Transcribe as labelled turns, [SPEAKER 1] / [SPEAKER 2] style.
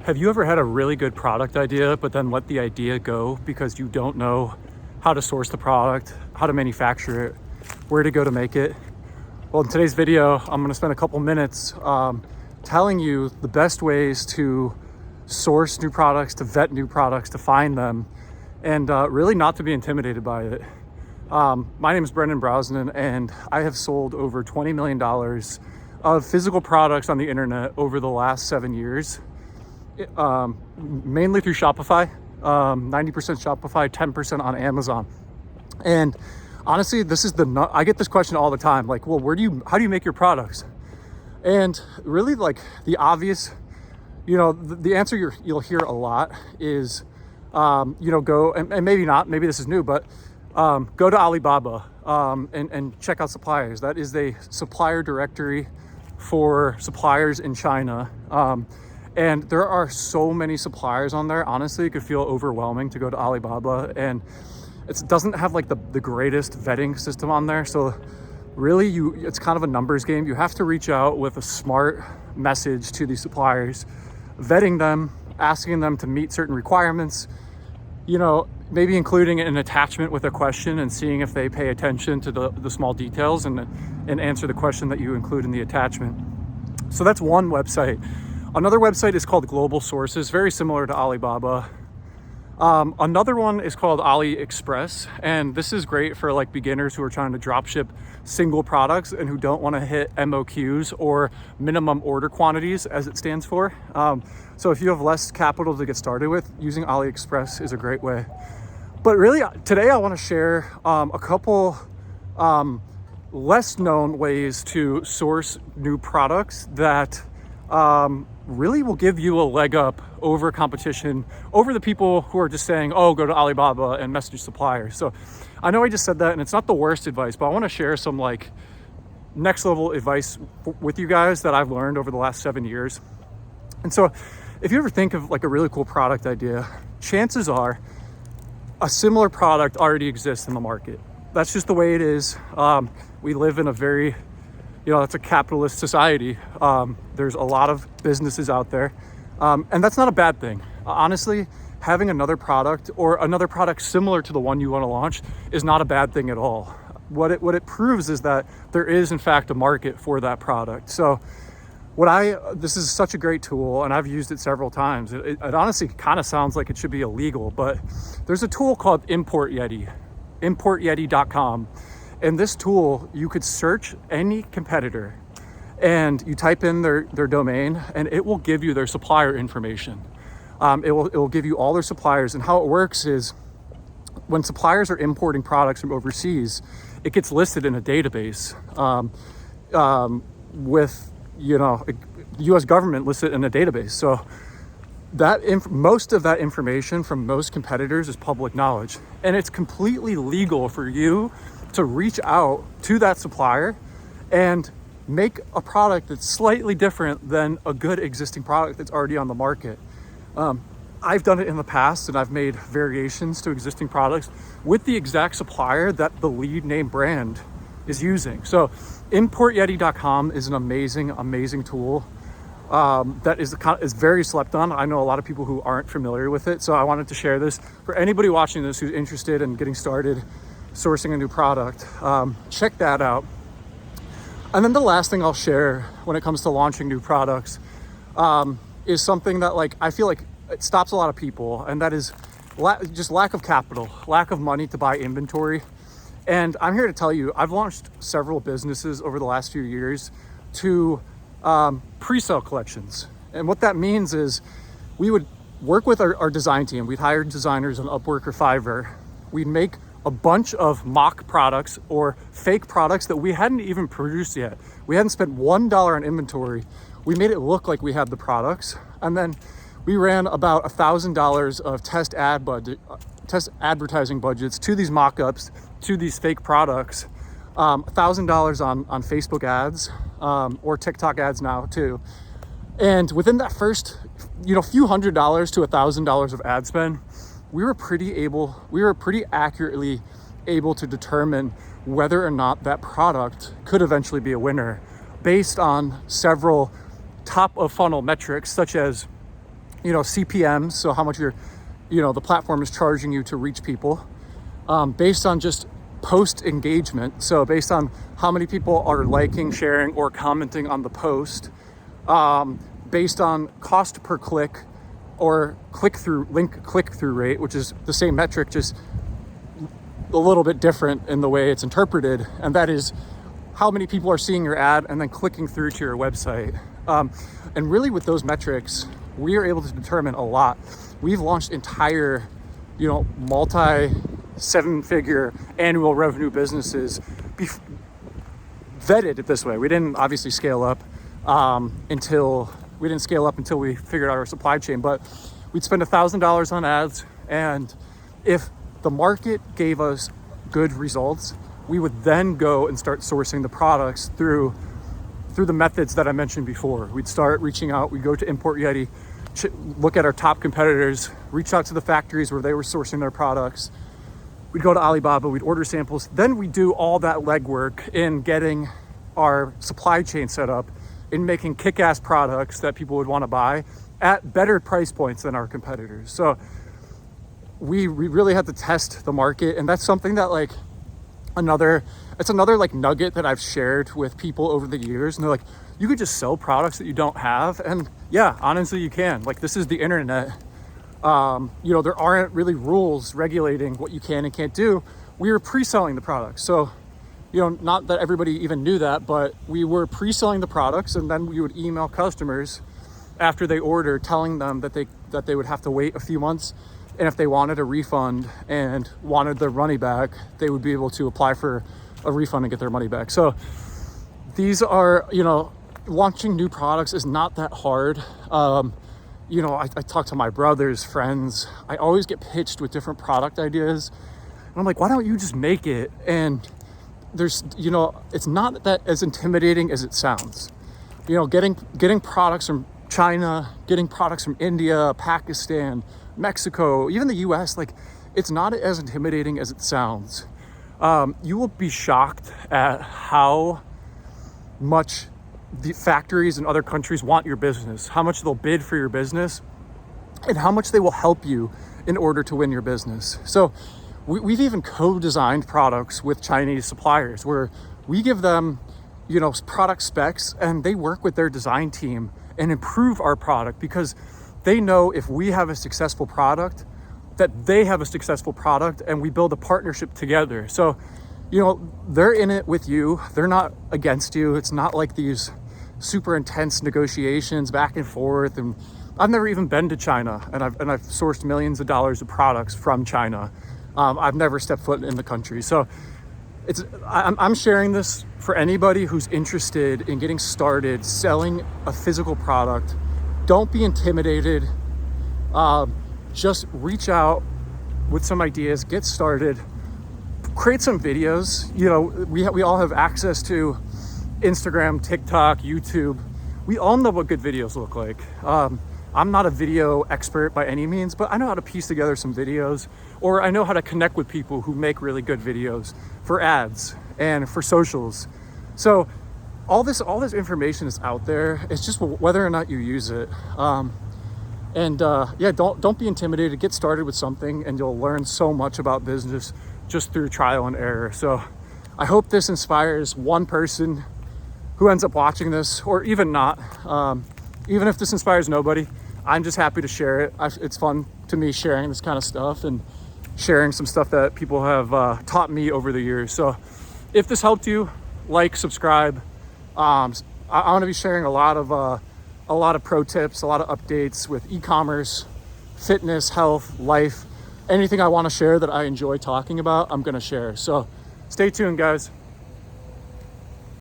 [SPEAKER 1] Have you ever had a really good product idea, but then let the idea go because you don't know how to source the product, how to manufacture it, where to go to make it? Well, in today's video, I'm gonna spend a couple minutes telling you the best ways to source new products, to vet new products, to find them, and really not to be intimidated by it. My name is Brendan Brosnan, and I have sold over $20 million of physical products on the internet over the last 7 years. Mainly through Shopify, 90% Shopify, 10% on Amazon. And honestly, I get this question all the time, like, well, how do you make your products? And really, like, the obvious, the answer you'll hear a lot is, go, and maybe not, maybe this is new, but go to Alibaba and check out Suppliers. That is a supplier directory for suppliers in China. And there are so many suppliers on there. Honestly, it could feel overwhelming to go to Alibaba, and it doesn't have like the greatest vetting system on there. So really, it's kind of a numbers game. You have to reach out with a smart message to these suppliers, vetting them, asking them to meet certain requirements, maybe including an attachment with a question and seeing if they pay attention to the small details and answer the question that you include in the attachment. So that's one website. Another website is called Global Sources, very similar to Alibaba. Another one is called AliExpress, and this is great for like beginners who are trying to drop ship single products and who don't want to hit MOQs or minimum order quantities, as it stands for. So if you have less capital to get started with, using AliExpress is a great way. But really, today I want to share a couple less known ways to source new products that really will give you a leg up over competition, over the people who are just saying, oh, go to Alibaba and message suppliers. So I know I just said that, and it's not the worst advice, but I want to share some like next level advice with you guys that I've learned over the last 7 years. And so if you ever think of like a really cool product idea, chances are a similar product already exists in the market. That's just the way it is. We live in a very, it's a capitalist society. There's a lot of businesses out there. And that's not a bad thing. Honestly, having another product or another product similar to the one you want to launch is not a bad thing at all. What it proves is that there is in fact a market for that product. So this is such a great tool, and I've used it several times. It honestly kind of sounds like it should be illegal, but there's a tool called Import Yeti, importyeti.com. And this tool, you could search any competitor and you type in their domain, and it will give you their supplier information. It will give you all their suppliers. And how it works is when suppliers are importing products from overseas, it gets listed in a database with, the US government listed in a database. So most of that information from most competitors is public knowledge, and it's completely legal for you to reach out to that supplier and make a product that's slightly different than a good existing product that's already on the market. I've done it in the past, and I've made variations to existing products with the exact supplier that the lead name brand is using. So importyeti.com is an amazing tool that is very slept on. I know a lot of people who aren't familiar with it, so I wanted to share this for anybody watching this who's interested in getting started sourcing a new product. Check that out. And then the last thing I'll share when it comes to launching new products is something that I feel like it stops a lot of people, and that is just lack of capital, lack of money to buy inventory. And I'm here to tell you, I've launched several businesses over the last few years to pre-sale collections. And what that means is we would work with our design team. We'd hire designers on Upwork or Fiverr. We'd make a bunch of mock products or fake products that we hadn't even produced yet. We hadn't spent $1 on inventory. We made it look like we had the products. And then we ran about $1,000 of test advertising budgets to these mock-ups, to these fake products, $1,000 on Facebook ads, or TikTok ads now too. And within that first, few $100s to $1,000 of ad spend, we were pretty accurately able to determine whether or not that product could eventually be a winner based on several top of funnel metrics, such as CPMs, so how much the platform is charging you to reach people, based on just post engagement. So based on how many people are liking, sharing, or commenting on the post, based on cost per click or link click-through rate, which is the same metric, just a little bit different in the way it's interpreted. And that is how many people are seeing your ad and then clicking through to your website. And really with those metrics, we are able to determine a lot. We've launched entire, multi 7-figure annual revenue businesses vetted it this way. We didn't obviously scale up until we figured out our supply chain, but we'd spend $1,000 on ads, and if the market gave us good results, we would then go and start sourcing the products through the methods that I mentioned before. We'd start reaching out. We'd go to Import Yeti, look at our top competitors, reach out to the factories where they were sourcing their products. We'd go to Alibaba, we'd order samples. Then we do all that legwork in getting our supply chain set up, in making kick-ass products that people would want to buy at better price points than our competitors. So we really had to test the market, and that's something that it's another nugget that I've shared with people over the years. And they're like, you could just sell products that you don't have. And yeah, honestly, you can. This is the internet. There aren't really rules regulating what you can and can't do. We were pre-selling the products. So, not that everybody even knew that, but we were pre-selling the products, and then we would email customers after they ordered, telling them that they would have to wait a few months. And if they wanted a refund and wanted their money back, they would be able to apply for a refund and get their money back. So these are, launching new products is not that hard. I talk to my brothers, friends. I always get pitched with different product ideas. And I'm like, why don't you just make it? And there's, it's not that as intimidating as it sounds. Getting products from China, getting products from India, Pakistan, Mexico, even the US, it's not as intimidating as it sounds. You will be shocked at how much the factories in other countries want your business, how much they'll bid for your business, and how much they will help you in order to win your business. So we've even co-designed products with Chinese suppliers where we give them, product specs, and they work with their design team and improve our product, because they know if we have a successful product, that they have a successful product, and we build a partnership together. So, they're in it with you. They're not against you. It's not like these super intense negotiations back and forth. And I've never even been to China, and I've sourced millions of dollars of products from China. I've never stepped foot in the country. So I'm sharing this for anybody who's interested in getting started selling a physical product. Don't be intimidated. Just reach out with some ideas, get started, create some videos. We all have access to Instagram, TikTok, YouTube. We all know what good videos look like. I'm not a video expert by any means, but I know how to piece together some videos, or I know how to connect with people who make really good videos for ads and for socials. So all this information is out there. It's just whether or not you use it. Don't be intimidated. Get started with something, and you'll learn so much about business just through trial and error. So I hope this inspires one person who ends up watching this, or even not. Even if this inspires nobody, I'm just happy to share it. It's fun to me sharing this kind of stuff and sharing some stuff that people have taught me over the years. So if this helped you, subscribe. I want to be sharing a lot of pro tips, a lot of updates with e-commerce, fitness, health, life, anything I want to share that I enjoy talking about, I'm going to share. So stay tuned, guys.